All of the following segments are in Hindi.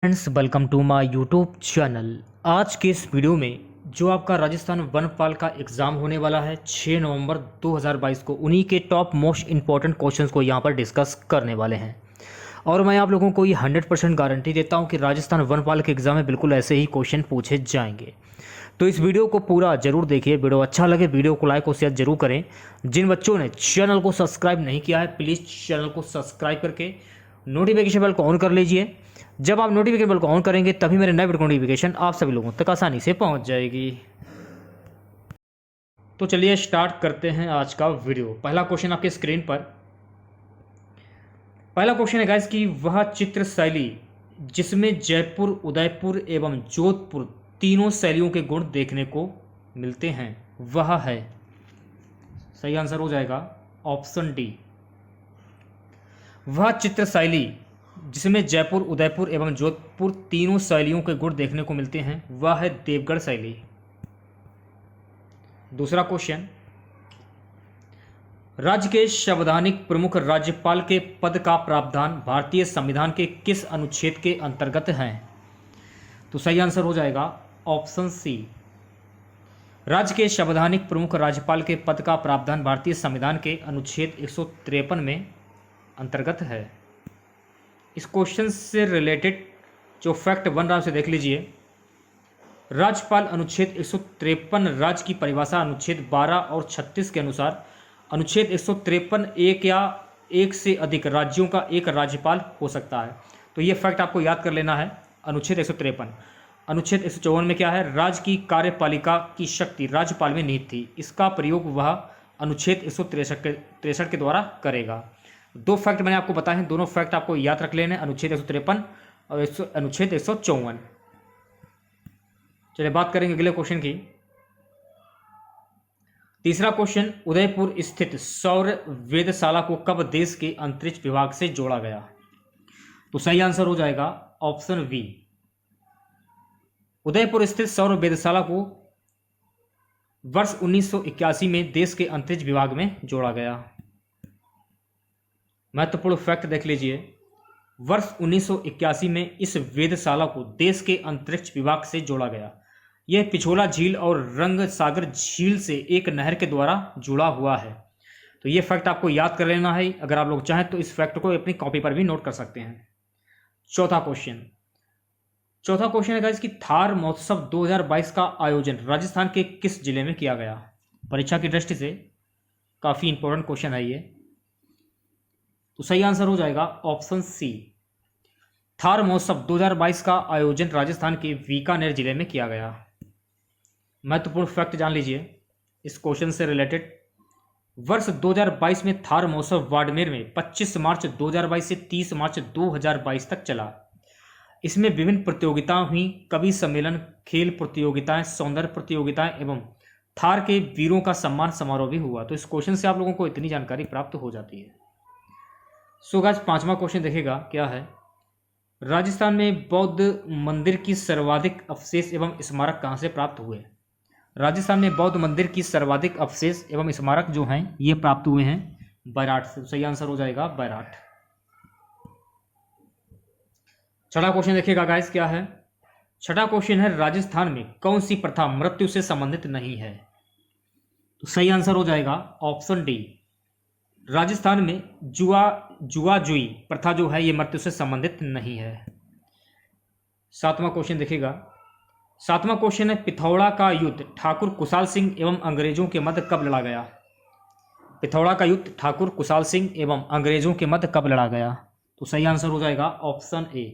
Friends, welcome to my YouTube channel. आज के इस वीडियो में जो आपका राजस्थान वनपाल का एग्ज़ाम होने वाला है 6 नवंबर 2022 को, उन्हीं के टॉप मोस्ट इंपॉर्टेंट क्वेश्चंस को यहाँ पर डिस्कस करने वाले हैं। और मैं आप लोगों को ये 100% गारंटी देता हूँ कि राजस्थान वनपाल के एग्ज़ाम में बिल्कुल ऐसे ही क्वेश्चन पूछे जाएंगे। तो इस वीडियो को पूरा जरूर देखिए। वीडियो अच्छा लगे वीडियो को लाइक और शेयर जरूर करें। जिन बच्चों ने चैनल को सब्सक्राइब नहीं किया है, प्लीज़ चैनल को सब्सक्राइब करके नोटिफिकेशन बेल को ऑन कर लीजिए। जब आप नोटिफिकेशन बेल को ऑन करेंगे तभी मेरे नए वीडियो नोटिफिकेशन आप सभी लोगों तक आसानी से पहुंच जाएगी। तो चलिए स्टार्ट करते हैं आज का वीडियो। पहला क्वेश्चन आपके स्क्रीन पर। पहला क्वेश्चन है गाइस कि वह चित्र शैली जिसमें जयपुर, उदयपुर एवं जोधपुर तीनों शैलियों के गुण देखने को मिलते हैं वह है। सही आंसर हो जाएगा ऑप्शन डी। वह चित्र शैली जिसमें जयपुर, उदयपुर एवं जोधपुर तीनों शैलियों के गुण देखने को मिलते हैं वह है देवगढ़ शैली। दूसरा क्वेश्चन, राज्य के संवैधानिक प्रमुख राज्यपाल के पद का प्रावधान भारतीय संविधान के किस अनुच्छेद के अंतर्गत है? तो सही आंसर हो जाएगा ऑप्शन सी। राज्य के संवैधानिक प्रमुख राज्यपाल के पद का प्रावधान भारतीय संविधान के अनुच्छेद 153 में अंतर्गत है। इस क्वेश्चन से रिलेटेड जो फैक्ट बन रहा है उसे देख लीजिए। राज्यपाल अनुच्छेद 153 राज्य की परिभाषा अनुच्छेद 12 और 36 के अनुसार अनुच्छेद 153 एक या एक से अधिक राज्यों का एक राज्यपाल हो सकता है। तो ये फैक्ट आपको याद कर लेना है। अनुच्छेद 153। अनुच्छेद 154 में क्या है? राज्य की कार्यपालिका की शक्ति राज्यपाल में निहित थी। इसका प्रयोग वह अनुच्छेद 163 के द्वारा करेगा। दो फैक्ट मैंने आपको बताए हैं, दोनों फैक्ट आपको याद रख लेने, अनुच्छेद 153 और अनुच्छेद 154। चलिए बात करेंगे अगले क्वेश्चन की। तीसरा क्वेश्चन, उदयपुर स्थित सौर वेधशाला को कब देश के अंतरिक्ष विभाग से जोड़ा गया? तो सही आंसर हो जाएगा ऑप्शन बी। उदयपुर स्थित सौर वेधशाला को वर्ष 1981 में देश के अंतरिक्ष विभाग में जोड़ा गया। महत्वपूर्ण फैक्ट देख लीजिए। वर्ष 1981 में इस वेधशाला को देश के अंतरिक्ष विभाग से जोड़ा गया। यह पिछोला झील और रंग सागर झील से एक नहर के द्वारा जुड़ा हुआ है। तो यह फैक्ट आपको याद कर लेना है। अगर आप लोग चाहें तो इस फैक्ट को अपनी कॉपी पर भी नोट कर सकते हैं। चौथा क्वेश्चन है गाइस कि थार महोत्सव 2022 का आयोजन राजस्थान के किस जिले में किया गया? परीक्षा की दृष्टि से काफी इंपॉर्टेंट क्वेश्चन है ये। तो सही आंसर हो जाएगा ऑप्शन सी। थार महोत्सव 2022 का आयोजन राजस्थान के बीकानेर जिले में किया गया। महत्वपूर्ण फैक्ट जान लीजिए इस क्वेश्चन से रिलेटेड। वर्ष 2022 में थार महोत्सव बाड़मेर में 25 मार्च 2022 से 30 मार्च 2022 तक चला। इसमें विभिन्न प्रतियोगिताएं हुई, कवि सम्मेलन, खेल प्रतियोगिताएं, सौंदर्य प्रतियोगिताएं एवं थार के वीरों का सम्मान समारोह भी हुआ। तो इस क्वेश्चन से आप लोगों को इतनी जानकारी प्राप्त हो जाती है। सो गाइस, पांचवा क्वेश्चन देखेगा क्या है। राजस्थान में बौद्ध मंदिर की सर्वाधिक अवशेष एवं स्मारक कहां से प्राप्त हुए? राजस्थान में बौद्ध मंदिर की सर्वाधिक अवशेष एवं स्मारक जो हैं ये प्राप्त हुए हैं बैराट से। सही आंसर हो जाएगा बैराट। छठा क्वेश्चन देखिएगा गाइस क्या है। छठा क्वेश्चन है, राजस्थान में कौन सी प्रथा मृत्यु से संबंधित नहीं है? तो सही आंसर हो जाएगा ऑप्शन डी। राजस्थान में जुआजुई प्रथा जो है ये मृत्यु से संबंधित नहीं है। सातवां क्वेश्चन देखिएगा। सातवां क्वेश्चन है, पिथौरा का युद्ध ठाकुर कुशाल सिंह एवं अंग्रेजों के मध्य कब लड़ा गया? पिथौरा का युद्ध ठाकुर कुशाल सिंह एवं अंग्रेजों के मध्य कब लड़ा गया? तो सही आंसर हो जाएगा ऑप्शन ए।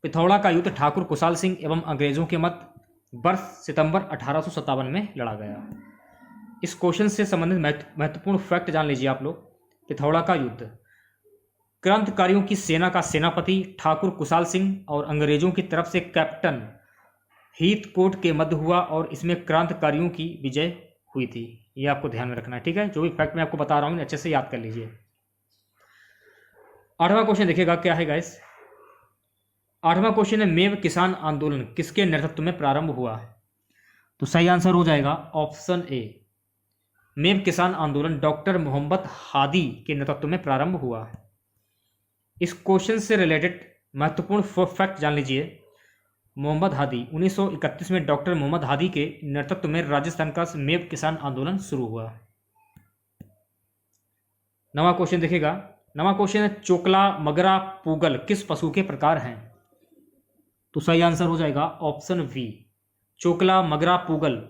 पिथौरा का युद्ध ठाकुर कुशाल सिंह एवं अंग्रेजों के मध्य वर्ष सितंबर 1857 में लड़ा गया। इस क्वेश्चन से संबंधित महत्वपूर्ण फैक्ट जान लीजिए आप लोग। पिथौरा का युद्ध क्रांतिकारियों की सेना का सेनापति ठाकुर कुशाल सिंह और अंग्रेजों की तरफ से कैप्टन हीथकोट के मध्य हुआ और इसमें क्रांतिकारियों की विजय हुई थी। ये आपको ध्यान में रखना है, ठीक है। जो भी फैक्ट मैं आपको बता रहा हूँ अच्छे से याद कर लीजिए। आठवां क्वेश्चन देखिएगा क्या है गाइस। आठवां क्वेश्चन है, मेव किसान आंदोलन किसके नेतृत्व में प्रारंभ हुआ? तो सही आंसर हो जाएगा ऑप्शन ए। मेव किसान आंदोलन डॉक्टर मोहम्मद हादी के नेतृत्व में प्रारंभ हुआ। इस क्वेश्चन से रिलेटेड महत्वपूर्ण फैक्ट जान लीजिए। मोहम्मद हादी 1931 में डॉक्टर मोहम्मद हादी के नेतृत्व में राजस्थान का मेव किसान आंदोलन शुरू हुआ। नवा क्वेश्चन देखिएगा। नवा क्वेश्चन है चोकला, मगरा, पूगल किस पशु के प्रकार हैं? तो सही आंसर हो जाएगा ऑप्शन वी, चोकला, मगरा, पूगल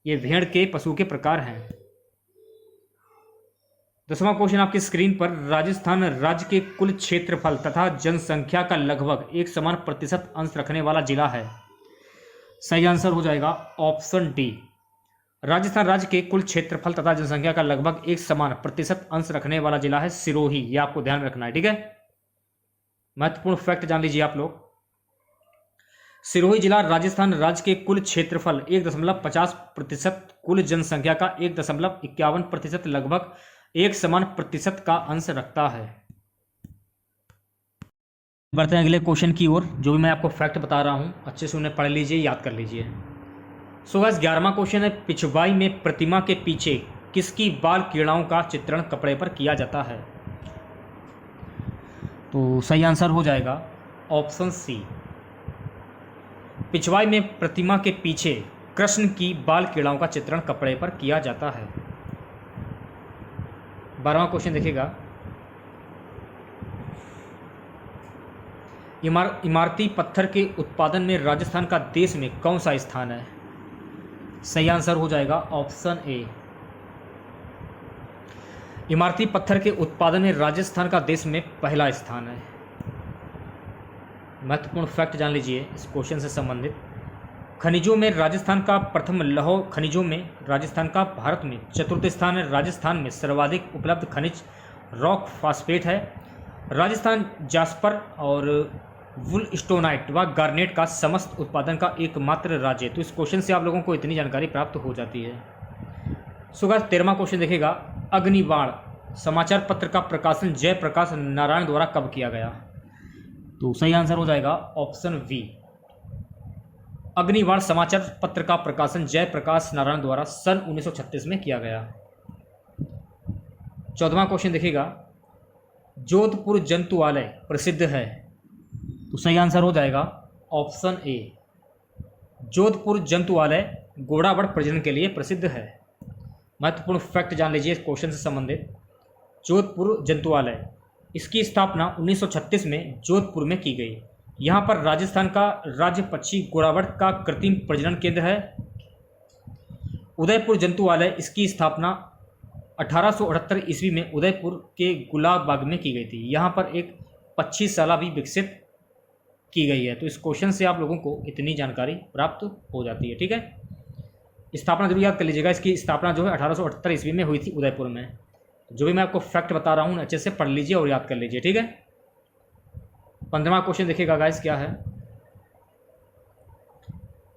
ये भेड़ के पशु के प्रकार हैं। 10वां क्वेश्चन आपकी स्क्रीन पर, राजस्थान राज्य के कुल क्षेत्रफल तथा जनसंख्या का लगभग एक समान प्रतिशत अंश रखने वाला जिला है। सही आंसर हो जाएगा ऑप्शन डी, राजस्थान राज्य के कुल क्षेत्रफल तथा जनसंख्या का लगभग एक समान प्रतिशत अंश रखने वाला जिला है सिरोही। ये आपको ध्यान में रखना है, ठीक है। महत्वपूर्ण फैक्ट जान लीजिए आप लोग। सिरोही जिला राजस्थान राज्य के कुल क्षेत्रफल 1.50%, कुल जनसंख्या का 1.51% लगभग एक समान प्रतिशत का अंश रखता है। बढ़ते हैं अगले क्वेश्चन की ओर। जो भी मैं आपको फैक्ट बता रहा हूं अच्छे से उन्हें पढ़ लीजिए, याद कर लीजिए। सो गाइस 11वां क्वेश्चन है, पिछवाई में प्रतिमा के पीछे किसकी बाल क्रीड़ाओं का चित्रण कपड़े पर किया जाता है? तो सही आंसर हो जाएगा ऑप्शन सी, पिछवाई में प्रतिमा के पीछे कृष्ण की बाल क्रीड़ाओं का चित्रण कपड़े पर किया जाता है। 12वां क्वेश्चन देखिएगा। इमारती पत्थर के उत्पादन में राजस्थान का देश में कौन सा स्थान है? सही आंसर हो जाएगा ऑप्शन ए, इमारती पत्थर के उत्पादन में राजस्थान का देश में पहला स्थान है। महत्वपूर्ण फैक्ट जान लीजिए इस क्वेश्चन से संबंधित। खनिजों में राजस्थान का प्रथम लौह खनिजों में राजस्थान का भारत में चतुर्थ स्थान है। राजस्थान में सर्वाधिक उपलब्ध खनिज रॉक फास्फेट है। राजस्थान जास्पर और वुलस्टोनाइट व गार्नेट का समस्त उत्पादन का एकमात्र राज्य है। तो इस क्वेश्चन से आप लोगों को इतनी जानकारी प्राप्त हो जाती है। सो गाइस 13वां क्वेश्चन देखिएगा। अग्निबाण समाचार पत्र का प्रकाशन जयप्रकाश नारायण द्वारा कब किया गया? तो सही आंसर हो जाएगा ऑप्शन वी, अग्निबाण समाचार पत्र का प्रकाशन जयप्रकाश नारायण द्वारा सन 1936 में किया गया। 14वां क्वेश्चन देखिएगा। जोधपुर जंतुआलय प्रसिद्ध है? तो सही आंसर हो जाएगा ऑप्शन ए, जोधपुर जंतुआलय घोड़ाबड़ प्रजनन के लिए प्रसिद्ध है। महत्वपूर्ण फैक्ट जान लीजिए इस क्वेश्चन से संबंधित। जोधपुर जंतुआलय इसकी स्थापना 1936 में जोधपुर में की गई। यहाँ पर राजस्थान का राज्य पक्षी घोड़ाबड़ का कृत्रिम प्रजनन केंद्र है। उदयपुर जंतुआलय इसकी स्थापना 1878 ईस्वी में उदयपुर के गुलाब बाग में की गई थी। यहाँ पर एक पक्षीशाला भी विकसित की गई है। तो इस क्वेश्चन से आप लोगों को इतनी जानकारी प्राप्त हो जाती है, ठीक है। स्थापना जरूर याद कर लीजिएगा। इसकी स्थापना जो है 1878 ईस्वी में हुई थी उदयपुर में। जो भी मैं आपको फैक्ट बता रहा हूँ अच्छे से पढ़ लीजिए और याद कर लीजिए, ठीक है। 15वां क्वेश्चन देखिएगा गाइस क्या है।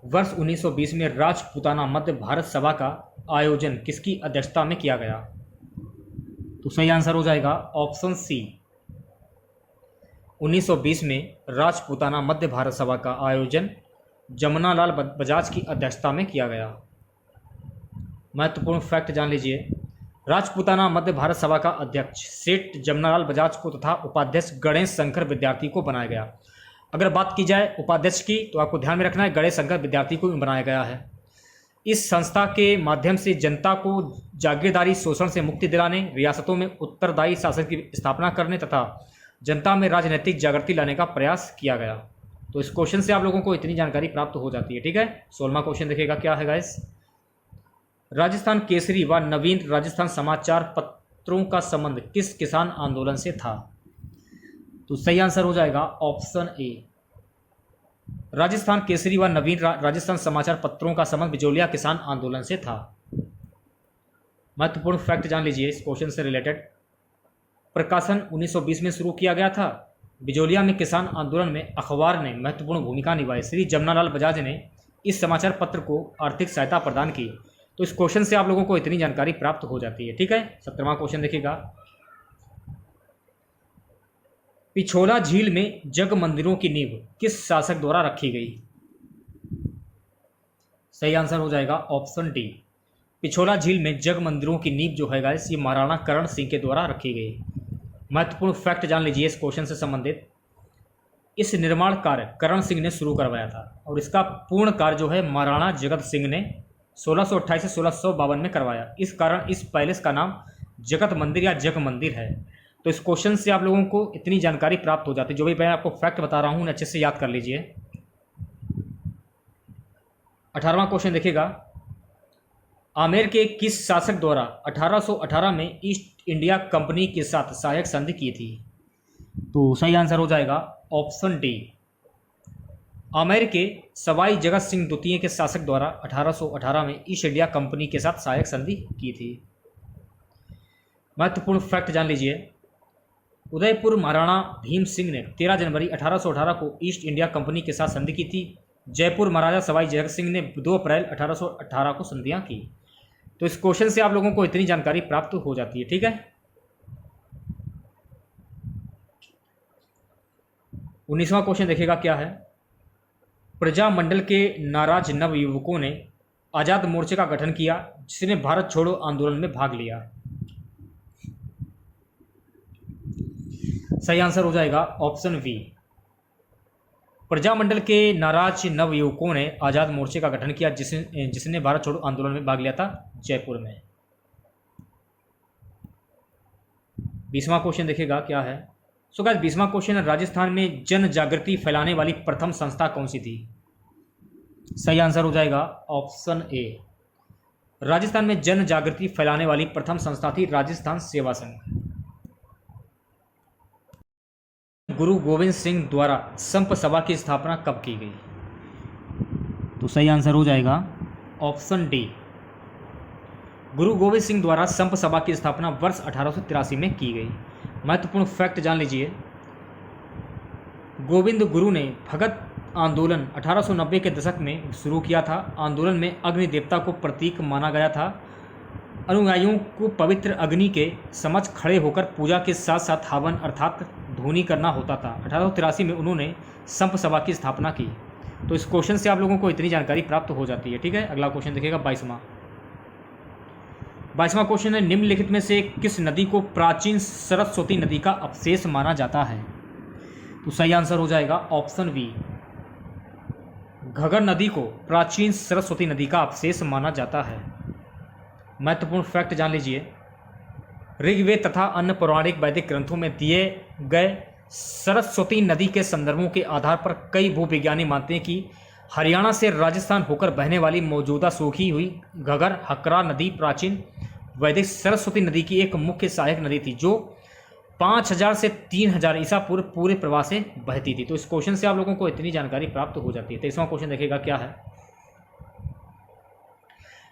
वर्ष 1920 में राजपूताना मध्य भारत सभा का आयोजन किसकी अध्यक्षता में किया गया? तो सही आंसर हो जाएगा ऑप्शन सी, 1920 में राजपूताना मध्य भारत सभा का आयोजन जमुनालाल बजाज की अध्यक्षता में किया गया। महत्वपूर्ण फैक्ट जान लीजिए। राजपूताना मध्य भारत सभा का अध्यक्ष सेठ जमुनालाल बजाज को तथा उपाध्यक्ष गणेश शंकर विद्यार्थी को बनाया गया। अगर बात की जाए उपाध्यक्ष की तो आपको ध्यान में रखना है गणेश शंकर विद्यार्थी को बनाया गया है। इस संस्था के माध्यम से जनता को जागीरदारी शोषण से मुक्ति दिलाने, रियासतों में उत्तरदायी शासन की स्थापना करने तथा जनता में राजनीतिक जागृति लाने का प्रयास किया गया। तो इस क्वेश्चन से आप लोगों को इतनी जानकारी प्राप्त हो जाती है, ठीक है। 16वां क्वेश्चन देखिएगा क्या है गाइस। राजस्थान केसरी व नवीन राजस्थान समाचार पत्रों का संबंध किस किसान आंदोलन से था? तो सही आंसर हो जाएगा ऑप्शन ए, राजस्थान केसरी व नवीन राजस्थान समाचार पत्रों का संबंध बिजोलिया किसान आंदोलन से था। महत्वपूर्ण फैक्ट जान लीजिए इस क्वेश्चन से रिलेटेड। प्रकाशन 1920 में शुरू किया गया था। बिजोलिया में किसान आंदोलन में अखबार ने महत्वपूर्ण भूमिका निभाई। श्री जमुनालाल बजाज ने इस समाचार पत्र को आर्थिक सहायता प्रदान की। तो इस क्वेश्चन से आप लोगों को इतनी जानकारी प्राप्त हो जाती है, ठीक है। 17वां क्वेश्चन देखिएगा। पिछोला झील में जग मंदिरों की नींव किस शासक द्वारा रखी गई? सही आंसर हो जाएगा ऑप्शन डी, पिछोला झील में जग मंदिरों की नींव जो है गाइस ये महाराणा करण सिंह के द्वारा रखी गई। महत्वपूर्ण फैक्ट जान लीजिए इस क्वेश्चन से संबंधित। इस निर्माण कार्य करण सिंह ने शुरू करवाया था और इसका पूर्ण कार्य जो है महाराणा जगत सिंह ने 1628 से 1652 में करवाया। इस कारण इस पैलेस का नाम जगत मंदिर या जग मंदिर है। तो इस क्वेश्चन से आप लोगों को इतनी जानकारी प्राप्त हो जाती है। जो भी मैं आपको फैक्ट बता रहा हूँ उन्हें अच्छे से याद कर लीजिए। 18वां क्वेश्चन देखिएगा, आमेर के किस शासक द्वारा 1818 में ईस्ट इंडिया कंपनी के साथ सहायक संधि की थी? तो सही आंसर हो जाएगा ऑप्शन डी। आमेर के सवाई जगत सिंह द्वितीय के शासक द्वारा 1818 में ईस्ट इंडिया कंपनी के साथ सहायक संधि की थी। महत्वपूर्ण फैक्ट जान लीजिए, उदयपुर महाराणा भीम सिंह ने 13 जनवरी 1818 को ईस्ट इंडिया कंपनी के साथ संधि की थी। जयपुर महाराजा सवाई जगत सिंह ने 2 अप्रैल 1818 को संधियां की। तो इस क्वेश्चन से आप लोगों को इतनी जानकारी प्राप्त हो जाती है। ठीक है, 19वां क्वेश्चन देखिएगा क्या है, प्रजामंडल के नाराज नवयुवकों ने आजाद मोर्चे का गठन किया जिसने भारत छोड़ो आंदोलन में भाग लिया। सही आंसर हो जाएगा ऑप्शन वी। प्रजामंडल के नाराज नवयुवकों ने आजाद मोर्चे का गठन किया जिसने भारत छोड़ो आंदोलन में भाग लिया था जयपुर में। 20वां क्वेश्चन देखिएगा क्या है। सो गाइस 20वां क्वेश्चन है, राजस्थान में जन जागृति फैलाने वाली प्रथम संस्था कौन सी थी? सही आंसर हो जाएगा ऑप्शन ए। राजस्थान में जन जागृति फैलाने वाली प्रथम संस्था थी राजस्थान सेवा संघ। गुरु गोविंद सिंह द्वारा संप सभा की स्थापना कब की गई? तो सही आंसर हो जाएगा ऑप्शन डी। गुरु गोविंद सिंह द्वारा संप सभा की स्थापना वर्ष 1883 में की गई। महत्वपूर्ण फैक्ट जान लीजिए, गोविंद गुरु ने भगत आंदोलन 1890 के दशक में शुरू किया था। आंदोलन में अग्नि देवता को प्रतीक माना गया था। अनुयायियों को पवित्र अग्नि के समक्ष खड़े होकर पूजा के साथ साथ हवन अर्थात धूनी करना होता था। 1883 में उन्होंने संप सभा की स्थापना की। तो इस क्वेश्चन से आप लोगों को इतनी जानकारी प्राप्त हो जाती है। ठीक है, अगला क्वेश्चन देखिएगा 22वां क्वेश्चन है, निम्नलिखित में से किस नदी को प्राचीन सरस्वती नदी का अवशेष माना जाता है? तो सही आंसर हो जाएगा ऑप्शन बी। घगर नदी को प्राचीन सरस्वती नदी का अवशेष माना जाता है। महत्वपूर्ण फैक्ट जान लीजिए, ऋग्वेद तथा अन्य पौराणिक वैदिक ग्रंथों में दिए गए सरस्वती नदी के संदर्भों के आधार पर कई भूविज्ञानी मानते हैं कि हरियाणा से राजस्थान होकर बहने वाली मौजूदा सूखी हुई घगर हकरा नदी प्राचीन वैदिक सरस्वती नदी की एक मुख्य सहायक नदी थी जो 5000 से 3000 ईसा पूर्व पूरे प्रवाह से बहती थी। तो इस क्वेश्चन से आप लोगों को इतनी जानकारी प्राप्त हो जाती है। 23वां क्वेश्चन देखिएगा क्या है।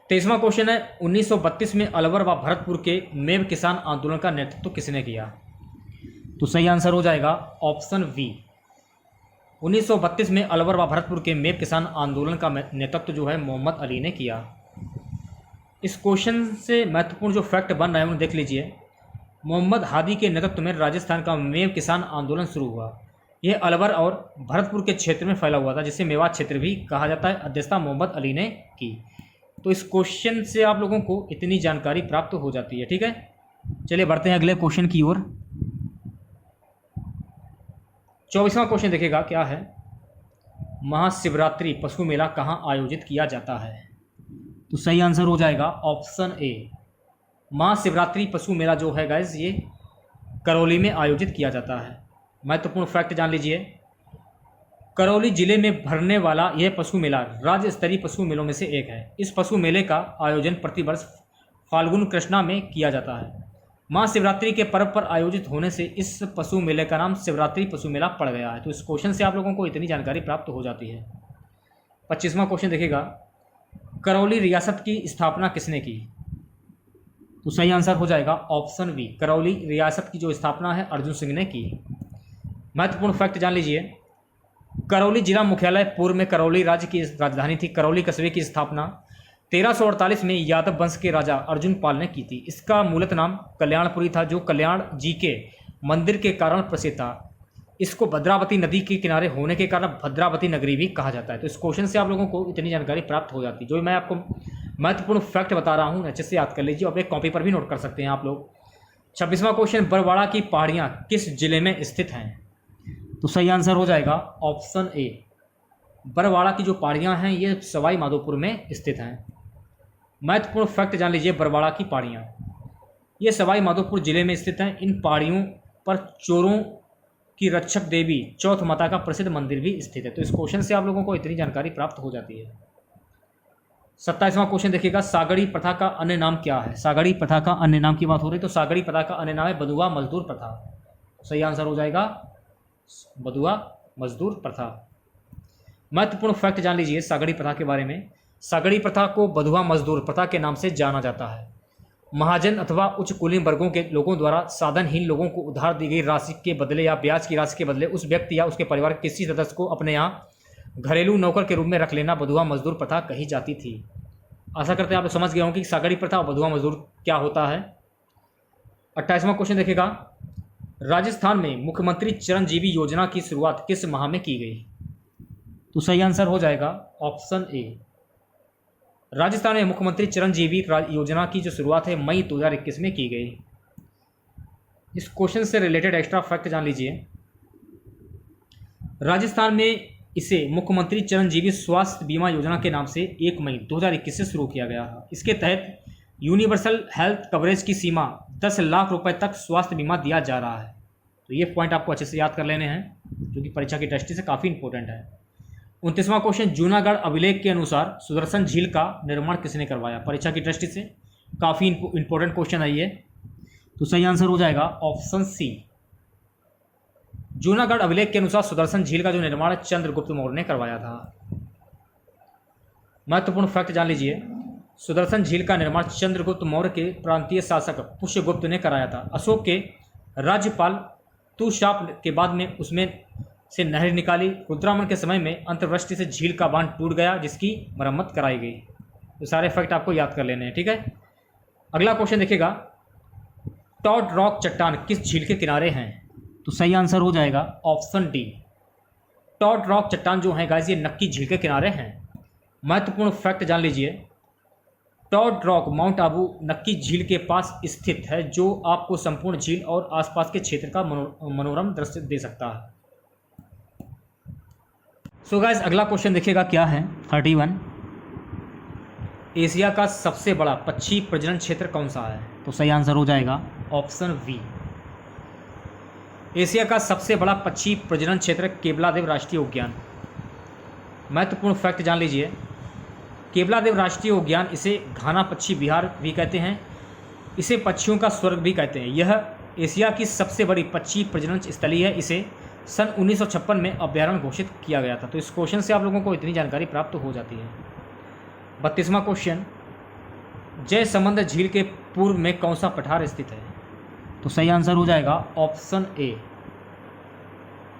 23वां क्वेश्चन है, 1932 में अलवर व भरतपुर के मेव किसान आंदोलन का नेतृत्व किसने किया? तो सही आंसर हो जाएगा ऑप्शन वी। 1932 में अलवर व भरतपुर के मेव किसान आंदोलन का नेतृत्व जो है मोहम्मद अली ने किया। इस क्वेश्चन से महत्वपूर्ण जो फैक्ट बन रहा है उन्हें देख लीजिए। मोहम्मद हादी के नेतृत्व में राजस्थान का मेव किसान आंदोलन शुरू हुआ। यह अलवर और भरतपुर के क्षेत्र में फैला हुआ था जिसे मेवात क्षेत्र भी कहा जाता है। अध्यक्षता मोहम्मद अली ने की। तो इस क्वेश्चन से आप लोगों को इतनी जानकारी प्राप्त हो जाती है। ठीक है, चलिए बढ़ते हैं अगले क्वेश्चन की ओर। 24वां क्वेश्चन देखिएगा क्या है। महाशिवरात्रि पशु मेला कहाँ आयोजित किया जाता है? तो सही आंसर हो जाएगा ऑप्शन ए। महाशिवरात्रि पशु मेला जो है गाइस ये करौली में आयोजित किया जाता है। महत्वपूर्ण फैक्ट जान लीजिए, करौली जिले में भरने वाला यह पशु मेला राज्य स्तरीय पशु मेलों में से एक है। इस पशु मेले का आयोजन प्रतिवर्ष फाल्गुन कृष्णा में किया जाता है। महाशिवरात्रि के पर्व पर आयोजित होने से इस पशु मेले का नाम शिवरात्रि पशु मेला पड़ गया है। तो इस क्वेश्चन से आप लोगों को इतनी जानकारी प्राप्त हो जाती है। 25वां क्वेश्चन देखिएगा, करौली रियासत की स्थापना किसने की? तो सही आंसर हो जाएगा ऑप्शन बी। करौली रियासत की जो स्थापना है अर्जुन सिंह ने की। महत्वपूर्ण फैक्ट जान लीजिए, करौली जिला मुख्यालय पूर्व में करौली राज्य की राजधानी थी। करौली कस्बे की स्थापना 1348 में यादव वंश के राजा अर्जुन पाल ने की थी। इसका मूलत नाम कल्याणपुरी था जो कल्याण जी के मंदिर के कारण प्रसिद्ध था। इसको भद्रावती नदी के किनारे होने के कारण भद्रावती नगरी भी कहा जाता है। तो इस क्वेश्चन से आप लोगों को इतनी जानकारी प्राप्त हो जाती है। जो मैं आपको महत्वपूर्ण फैक्ट बता रहा हूँ अच्छे से याद कर लीजिए और एक कॉपी पर भी नोट कर सकते हैं आप लोग। 26वां क्वेश्चन, बरवाड़ा की पहाड़ियाँ किस जिले में स्थित हैं? तो सही आंसर हो जाएगा ऑप्शन ए। बरवाड़ा की जो पहाड़ियाँ हैं ये सवाई माधोपुर में स्थित हैं। महत्वपूर्ण फैक्ट जान लीजिए, बरवाड़ा की पहाड़ियाँ ये सवाई माधोपुर जिले में स्थित हैं। इन पहाड़ियों पर चोरों की रक्षक देवी चौथ माता का प्रसिद्ध मंदिर भी स्थित है। तो इस क्वेश्चन से आप लोगों को इतनी जानकारी प्राप्त हो जाती है। 27वां क्वेश्चन देखिएगा, सागड़ी प्रथा का अन्य नाम क्या है? सागड़ी प्रथा का अन्य नाम की बात हो रही है तो सागड़ी प्रथा का अन्य नाम है बधुआ मजदूर प्रथा। सही आंसर हो जाएगा बधुआ मजदूर प्रथा। महत्वपूर्ण फैक्ट जान लीजिए सागड़ी प्रथा के बारे में। सागड़ी प्रथा को बधुआ मजदूर प्रथा के नाम से जाना जाता है। महाजन अथवा उच्च कुलीन वर्गों के लोगों द्वारा साधनहीन लोगों को उधार दी गई राशि के बदले या ब्याज की राशि के बदले उस व्यक्ति या उसके परिवार के किसी सदस्य को अपने यहाँ घरेलू नौकर के रूप में रख लेना बधुआ मजदूर प्रथा कही जाती थी। आशा करते हैं आप लोग समझ गए होंगे कि सागड़ी प्रथा और बधुआ मजदूर क्या होता है। 28वां क्वेश्चन देखिएगा, राजस्थान में मुख्यमंत्री चिरंजीवी योजना की शुरुआत किस माह में की गई? तो सही आंसर हो जाएगा ऑप्शन ए। राजस्थान में मुख्यमंत्री चिरंजीवी योजना की जो शुरुआत है मई 2021 में की गई। इस क्वेश्चन से रिलेटेड एक्स्ट्रा फैक्ट जान लीजिए। राजस्थान में इसे मुख्यमंत्री चिरंजीवी स्वास्थ्य बीमा योजना के नाम से 1 मई 2021 से शुरू किया गया था। इसके तहत यूनिवर्सल हेल्थ कवरेज की सीमा 10 लाख रुपए तक स्वास्थ्य बीमा दिया जा रहा है। तो ये पॉइंट आपको अच्छे से याद कर लेने हैं जो कि परीक्षा की दृष्टि से काफ़ी इंपॉर्टेंट है। 29वां क्वेश्चन, जूनागढ़ अभिलेख के अनुसार सुदर्शन झील का निर्माण किसने करवाया? परीक्षा की दृष्टि से काफ़ी इंपॉर्टेंट क्वेश्चन है ये। तो सही आंसर हो जाएगा ऑप्शन सी। जूनागढ़ अभिलेख के अनुसार सुदर्शन झील का जो निर्माण चंद्रगुप्त मौर्य ने करवाया था। महत्वपूर्ण फैक्ट जान लीजिए, सुदर्शन झील का निर्माण चंद्रगुप्त मौर्य के प्रांतीय शासक पुष्यगुप्त ने कराया था। अशोक के राज्यपाल तुशाप के बाद में उसमें से नहर निकाली। रुद्रामन के समय में अंतर्वृष्टि से झील का बांध टूट गया जिसकी मरम्मत कराई गई। तो सारे फैक्ट आपको याद कर लेने हैं, ठीक है। अगला क्वेश्चन देखिएगा, टॉड रॉक चट्टान किस झील के किनारे हैं? तो सही आंसर हो जाएगा ऑप्शन डी। टॉड रॉक चट्टान जो है गाइस ये नक्की झील के किनारे हैं। महत्वपूर्ण फैक्ट जान लीजिए, टॉड रॉक माउंट आबू नक्की झील के पास स्थित है जो आपको संपूर्ण झील और आसपास के क्षेत्र का मनोरम दृश्य दे सकता है। सो गाइस अगला क्वेश्चन देखिएगा क्या है 31। एशिया का सबसे बड़ा पक्षी प्रजनन क्षेत्र कौन सा है? तो सही आंसर हो जाएगा ऑप्शन बी। एशिया का सबसे बड़ा पक्षी प्रजनन क्षेत्र केवलादेव राष्ट्रीय उद्यान। महत्वपूर्ण फैक्ट जान लीजिए, केवलादेव राष्ट्रीय उद्यान इसे घाना पक्षी विहार भी कहते हैं, इसे पक्षियों का स्वर्ग भी कहते हैं। यह एशिया की सबसे बड़ी पक्षी प्रजनन स्थली है। इसे सन 1956 में अभ्यारण्य घोषित किया गया था। तो इस क्वेश्चन से आप लोगों को इतनी जानकारी प्राप्त हो जाती है। 32वां क्वेश्चन, जयसमंद झील के पूर्व में कौन सा पठार स्थित है? तो सही आंसर हो जाएगा ऑप्शन ए।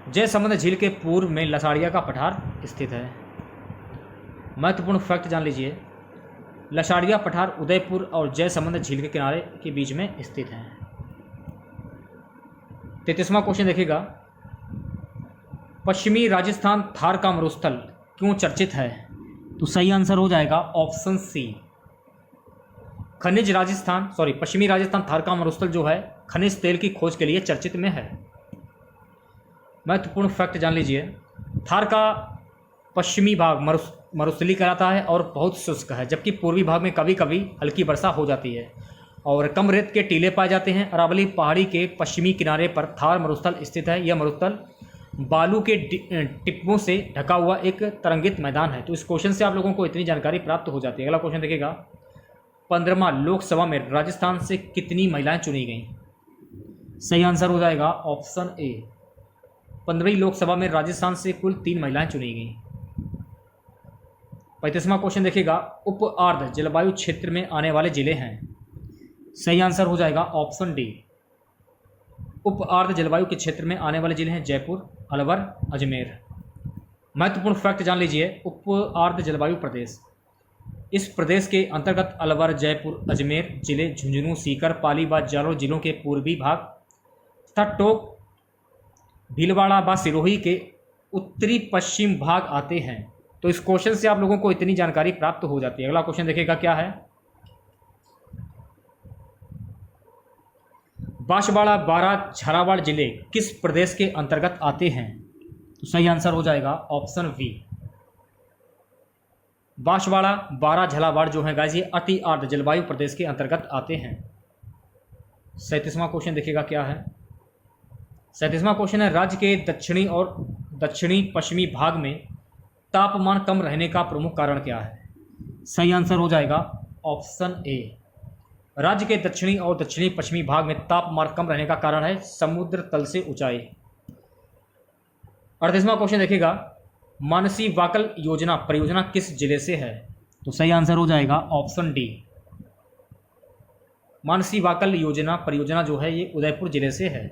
जयसमंद झील के पूर्व में लसाड़िया का पठार स्थित है। महत्वपूर्ण फैक्ट जान लीजिए, लसाड़िया पठार उदयपुर और जयसमंद झील के किनारे के बीच में स्थित है। 33वां क्वेश्चन देखिएगा, पश्चिमी राजस्थान थार का मरुस्थल क्यों चर्चित है? तो सही आंसर हो जाएगा ऑप्शन सी। पश्चिमी राजस्थान थार का मरुस्थल जो है खनिज तेल की खोज के लिए चर्चित में है। महत्वपूर्ण फैक्ट जान लीजिए, थार का पश्चिमी भाग मरुस्थली कहलाता है और बहुत शुष्क है, जबकि पूर्वी भाग में कभी कभी हल्की वर्षा हो जाती है और कम रेत के टीले पाए जाते हैं। अरावली पहाड़ी के पश्चिमी किनारे पर थार मरुस्थल स्थित है। यह मरुस्थल बालू के टिप्पों से ढका हुआ एक तरंगित मैदान है। तो इस क्वेश्चन से आप लोगों को इतनी जानकारी प्राप्त हो जाती है। अगला क्वेश्चन देखिएगा, 15वां लोकसभा में राजस्थान से कितनी महिलाएं चुनी गईं? सही आंसर हो जाएगा ऑप्शन ए। 15वीं लोकसभा में राजस्थान से कुल 3 महिलाएं चुनी गईं। 35वां क्वेश्चन देखिएगा, उप आर्द्र जलवायु क्षेत्र में आने वाले जिले हैं? सही आंसर हो जाएगा ऑप्शन डी। उप आर्द्र जलवायु के क्षेत्र में आने वाले जिले हैं जयपुर, अलवर, अजमेर। महत्वपूर्ण फैक्ट जान लीजिए, उप आर्द्र जलवायु प्रदेश, इस प्रदेश के अंतर्गत अलवर, जयपुर, अजमेर जिले, झुंझुनू, सीकर, पाली व जालौर जिलों के पूर्वी भाग तथा टोंक, भीलवाड़ा व सिरोही के उत्तरी पश्चिम भाग आते हैं। तो इस क्वेश्चन से आप लोगों को इतनी जानकारी प्राप्त हो जाती है। अगला क्वेश्चन देखिएगा क्या है, बांसवाड़ा, बारां, झालावाड़ जिले किस प्रदेश के अंतर्गत आते हैं? तो सही आंसर हो जाएगा ऑप्शन वी। बांसवाड़ा, बारा, झालावाड़ जो है गाइस ये अति आर्द्र जलवायु प्रदेश के अंतर्गत आते हैं। 37वां क्वेश्चन देखिएगा क्या है। 37वां क्वेश्चन है, राज्य के दक्षिणी और दक्षिणी पश्चिमी भाग में तापमान कम रहने का प्रमुख कारण क्या है। सही आंसर हो जाएगा ऑप्शन ए। राज्य के दक्षिणी और दक्षिणी पश्चिमी भाग में तापमान कम रहने का कारण है समुद्र तल से ऊंचाई। 38वां क्वेश्चन देखिएगा, मानसी वाकल योजना परियोजना किस जिले से है। तो सही आंसर हो जाएगा ऑप्शन डी। मानसी वाकल योजना परियोजना जो है ये उदयपुर जिले से है।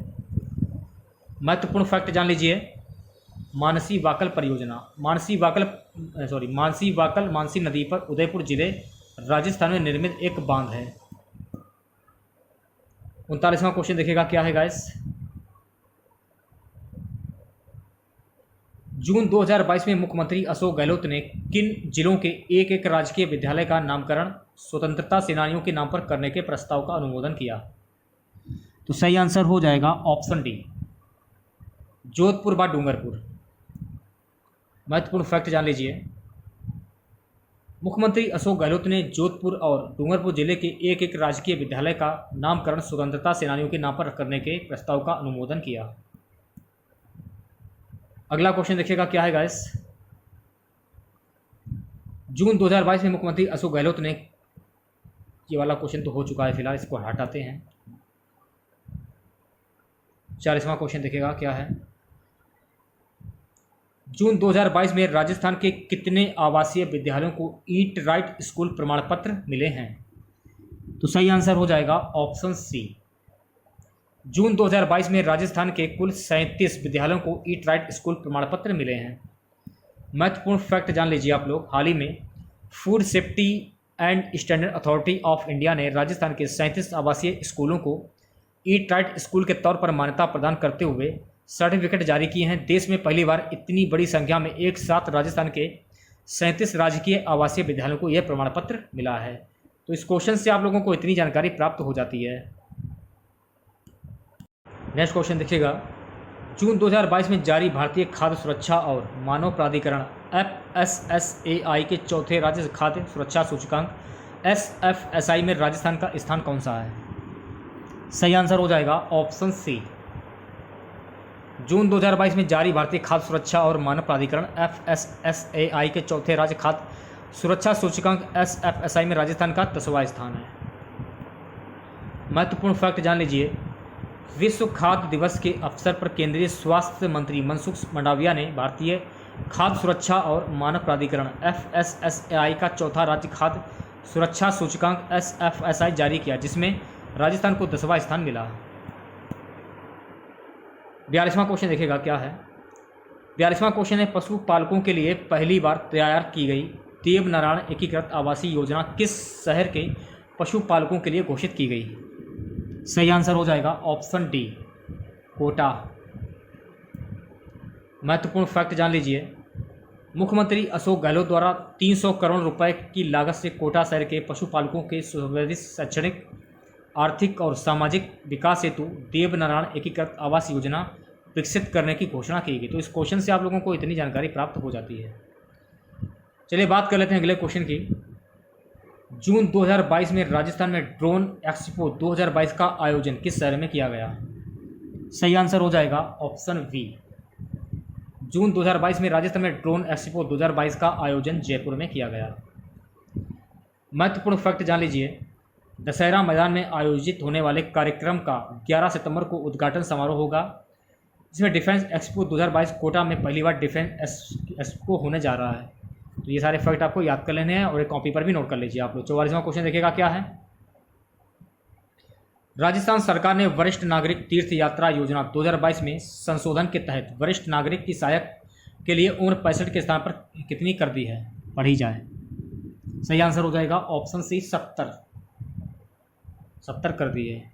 महत्वपूर्ण फैक्ट जान लीजिए, मानसी वाकल परियोजना मानसी वाकल मानसी नदी पर उदयपुर जिले राजस्थान में निर्मित एक बांध है। 39वां क्वेश्चन देखिएगा क्या है गाइस। जून 2022 में मुख्यमंत्री अशोक गहलोत ने किन जिलों के एक राजकीय विद्यालय का नामकरण स्वतंत्रता सेनानियों के नाम पर करने के प्रस्ताव का अनुमोदन किया। तो सही आंसर हो जाएगा ऑप्शन डी, जोधपुर व डूंगरपुर। महत्वपूर्ण फैक्ट जान लीजिए, मुख्यमंत्री अशोक गहलोत ने जोधपुर और डूंगरपुर जिले के एक राजकीय विद्यालय का नामकरण स्वतंत्रता सेनानियों के नाम पर करने के प्रस्ताव का अनुमोदन किया। अगला क्वेश्चन देखिएगा क्या है गाइस। जून 2022 में मुख्यमंत्री अशोक गहलोत ने, ये वाला क्वेश्चन तो हो चुका है फिलहाल, इसको हटाते हैं। 40वां क्वेश्चन देखिएगा क्या है। जून 2022 में राजस्थान के कितने आवासीय विद्यालयों को ईट राइट स्कूल प्रमाण पत्र मिले हैं। तो सही आंसर हो जाएगा ऑप्शन सी। जून 2022 में राजस्थान के कुल 37 विद्यालयों को ईट राइट स्कूल प्रमाण पत्र मिले हैं। महत्वपूर्ण फैक्ट जान लीजिए आप लोग, हाल ही में food safety and standard authority of India ने राजस्थान के 37 आवासीय स्कूलों को ईट राइट स्कूल के तौर पर मान्यता प्रदान करते हुए सर्टिफिकेट जारी किए हैं। देश में पहली बार इतनी बड़ी संख्या में एक साथ राजस्थान के 37 राजकीय आवासीय विद्यालयों को यह प्रमाण पत्र मिला है। तो इस क्वेश्चन से आप लोगों को इतनी जानकारी प्राप्त हो जाती है। नेक्स्ट क्वेश्चन देखिएगा, जून 2022 में जारी भारतीय खाद्य सुरक्षा और मानव प्राधिकरण FSSAI के चौथे राज्य खाद्य सुरक्षा सूचकांक SFSI में राजस्थान का स्थान कौन सा है। सही आंसर हो जाएगा ऑप्शन सी। जून 2022 में जारी भारतीय खाद्य सुरक्षा और मानव प्राधिकरण FSSAI के चौथे राज्य खाद्य सुरक्षा सूचकांक SFSI में राजस्थान का 10वां स्थान है। महत्वपूर्ण फैक्ट जान लीजिए, विश्व खाद्य दिवस के अवसर पर केंद्रीय स्वास्थ्य मंत्री मनसुख मंडाविया ने भारतीय खाद्य सुरक्षा और मानव प्राधिकरण FSSAI का चौथा राज्य खाद्य सुरक्षा सूचकांक SFSI जारी किया, जिसमें राजस्थान को 10वां स्थान मिला। 42वां क्वेश्चन देखिएगा क्या है। 42वां क्वेश्चन है, पशुपालकों के लिए पहली बार तैयार की गई देवनारायण एकीकृत आवासीय योजना किस शहर के पशुपालकों के लिए घोषित की गई। सही आंसर हो जाएगा ऑप्शन डी, कोटा। महत्वपूर्ण फैक्ट जान लीजिए, मुख्यमंत्री अशोक गहलोत द्वारा 300 करोड़ रुपए की लागत से कोटा शहर के पशुपालकों के सुव्यवस्थित शैक्षणिक, आर्थिक और सामाजिक विकास हेतु देवनारायण एकीकृत आवास योजना विकसित करने की घोषणा की गई। तो इस क्वेश्चन से आप लोगों को इतनी जानकारी प्राप्त हो जाती है। चलिए बात कर लेते हैं अगले क्वेश्चन की। जून 2022 में राजस्थान में ड्रोन एक्सपो 2022 का आयोजन किस शहर में किया गया। सही आंसर हो जाएगा ऑप्शन वी। जून 2022 में राजस्थान में ड्रोन एक्सपो 2022 का आयोजन जयपुर में किया गया। महत्वपूर्ण फैक्ट जान लीजिए, दशहरा मैदान में आयोजित होने वाले कार्यक्रम का 11 सितंबर को उद्घाटन समारोह होगा, जिसमें डिफेंस एक्सपो 2022 कोटा में पहली बार डिफेंस एक्सपो होने जा रहा है। तो ये सारे फैक्ट आपको याद कर लेने हैं और एक कॉपी पर भी नोट कर लीजिए आप लोग। 44वां क्वेश्चन देखिएगा क्या है। राजस्थान सरकार ने वरिष्ठ नागरिक तीर्थ यात्रा योजना 2022 में संशोधन के तहत वरिष्ठ नागरिक की सहायक के लिए उम्र 65 के स्थान पर कितनी कर दी है, पढ़ी जाए। सही आंसर हो जाएगा ऑप्शन सी, 70 कर दी है।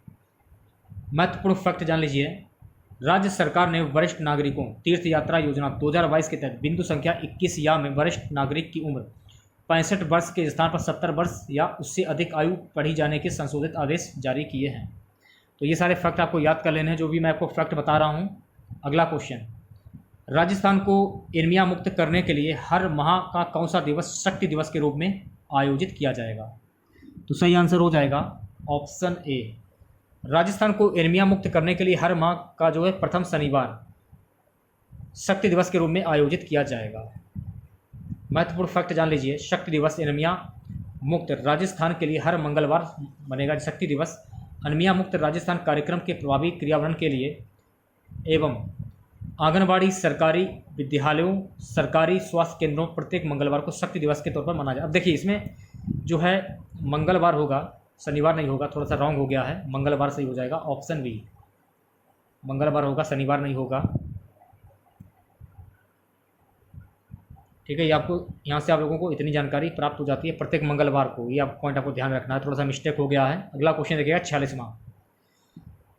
महत्वपूर्ण फैक्ट जान लीजिए, राज्य सरकार ने वरिष्ठ नागरिकों तीर्थ यात्रा योजना 2022 के तहत बिंदु संख्या 21 या में वरिष्ठ नागरिक की उम्र 65 वर्ष के स्थान पर 70 वर्ष या उससे अधिक आयु पढ़ी जाने के संशोधित आदेश जारी किए हैं। तो ये सारे फैक्ट आपको याद कर लेने हैं जो भी मैं आपको फैक्ट बता रहा हूँ। अगला क्वेश्चन, राजस्थान को एनीमिया मुक्त करने के लिए हर माह का कौन सा दिवस शक्ति दिवस के रूप में आयोजित किया जाएगा? तो सही आंसर हो जाएगा ऑप्शन ए। राजस्थान को एनीमिया मुक्त करने के लिए हर माह का जो है प्रथम शनिवार शक्ति दिवस के रूप में आयोजित किया जाएगा। महत्वपूर्ण फैक्ट जान लीजिए, शक्ति दिवस एनीमिया मुक्त राजस्थान के लिए हर मंगलवार बनेगा शक्ति दिवस। एनीमिया मुक्त राजस्थान कार्यक्रम के प्रभावी क्रियान्वयन के लिए एवं आंगनबाड़ी, सरकारी विद्यालयों, सरकारी स्वास्थ्य केंद्रों प्रत्येक मंगलवार को शक्ति दिवस के तौर पर मनाया जाए। अब देखिए इसमें जो है मंगलवार होगा, शनिवार नहीं होगा, थोड़ा सा रॉन्ग हो गया है, मंगलवार सही हो जाएगा, ऑप्शन बी मंगलवार होगा, शनिवार नहीं होगा। ठीक है, ये आपको यहाँ से आप लोगों को इतनी जानकारी प्राप्त हो जाती है प्रत्येक मंगलवार को, ये आप पॉइंट आपको ध्यान रखना है, थोड़ा सा मिस्टेक हो गया है। अगला क्वेश्चन देखिएगा 46वां।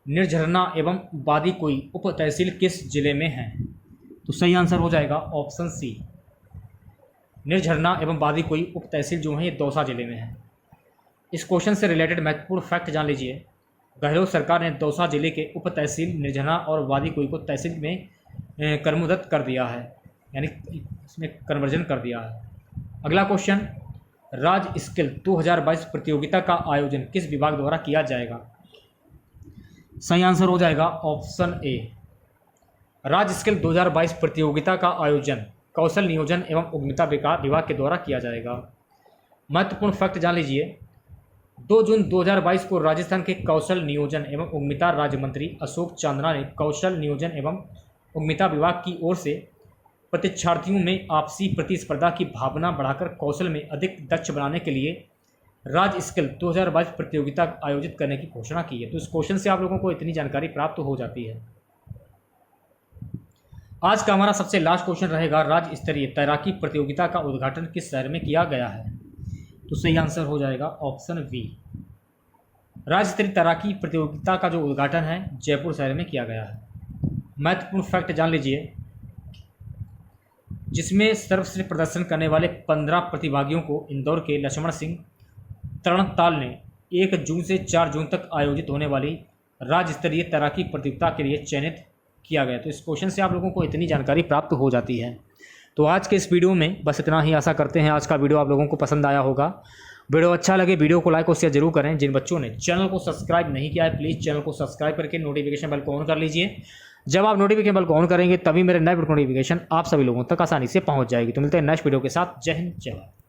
निर्झरना एवं बादीकुई उप तहसील किस जिले में है? तो सही आंसर हो जाएगा ऑप्शन सी। निर्झरना एवं बादीकुई उप तहसील जो है ये दौसा जिले में है। इस क्वेश्चन से रिलेटेड महत्वपूर्ण फैक्ट जान लीजिए, गहलोत सरकार ने दौसा जिले के उप तहसील निर्झरना और बादीकुई को तहसील में कर्मोन्नत कर दिया है, यानी इसमें कन्वर्जन कर दिया है। अगला क्वेश्चन, राज्य स्किल 2022 प्रतियोगिता का आयोजन किस विभाग द्वारा किया जाएगा? सही आंसर हो जाएगा ऑप्शन ए। राज्य स्किल 2022 प्रतियोगिता का आयोजन कौशल नियोजन एवं उद्यमिता विभाग के द्वारा किया जाएगा। महत्वपूर्ण फैक्ट जान लीजिए, 2 जून 2022 को राजस्थान के कौशल नियोजन एवं उद्यमिता राज्य मंत्री अशोक चांदना ने कौशल नियोजन एवं उद्यमिता विभाग की ओर से परीक्षार्थियों में आपसी प्रतिस्पर्धा की भावना बढ़ाकर कौशल में अधिक दक्ष बनाने के लिए राज्य स्किल 2022 प्रतियोगिता आयोजित करने की घोषणा की है। तो इस क्वेश्चन से आप लोगों को इतनी जानकारी प्राप्त हो जाती है। आज का हमारा सबसे लास्ट क्वेश्चन रहेगा, राज्य स्तरीय तैराकी प्रतियोगिता का उद्घाटन किस शहर में किया गया है? तो सही आंसर हो जाएगा ऑप्शन बी। राज्य स्तरीय तैराकी प्रतियोगिता का जो उद्घाटन है जयपुर शहर में किया गया है। महत्वपूर्ण फैक्ट जान लीजिए, जिसमें सर्वश्रेष्ठ प्रदर्शन करने वाले 15 प्रतिभागियों को इंदौर के लक्ष्मण सिंह तरणताल ने 1 जून से 4 जून तक आयोजित होने वाली राज्य स्तरीय तैराकी प्रतियोगिता के लिए चयनित किया गया। तो इस क्वेश्चन से आप लोगों को इतनी जानकारी प्राप्त हो जाती है। तो आज के इस वीडियो में बस इतना ही। आशा करते हैं आज का वीडियो आप लोगों को पसंद आया होगा। वीडियो अच्छा लगे वीडियो को लाइक और शेयर जरूर करें। जिन बच्चों ने चैनल को सब्सक्राइब नहीं किया है प्लीज़ चैनल को सब्सक्राइब करके नोटिफिकेशन बेल को ऑन कर लीजिए। जब आप नोटिफिकेशन बेल को ऑन करेंगे तभी मेरे नए वीडियो नोटिफिकेशन आप सभी लोगों तक आसानी से पहुंच जाएगी। तो मिलते हैं नेक्स्ट वीडियो के साथ। जय हिंद, जय भारत।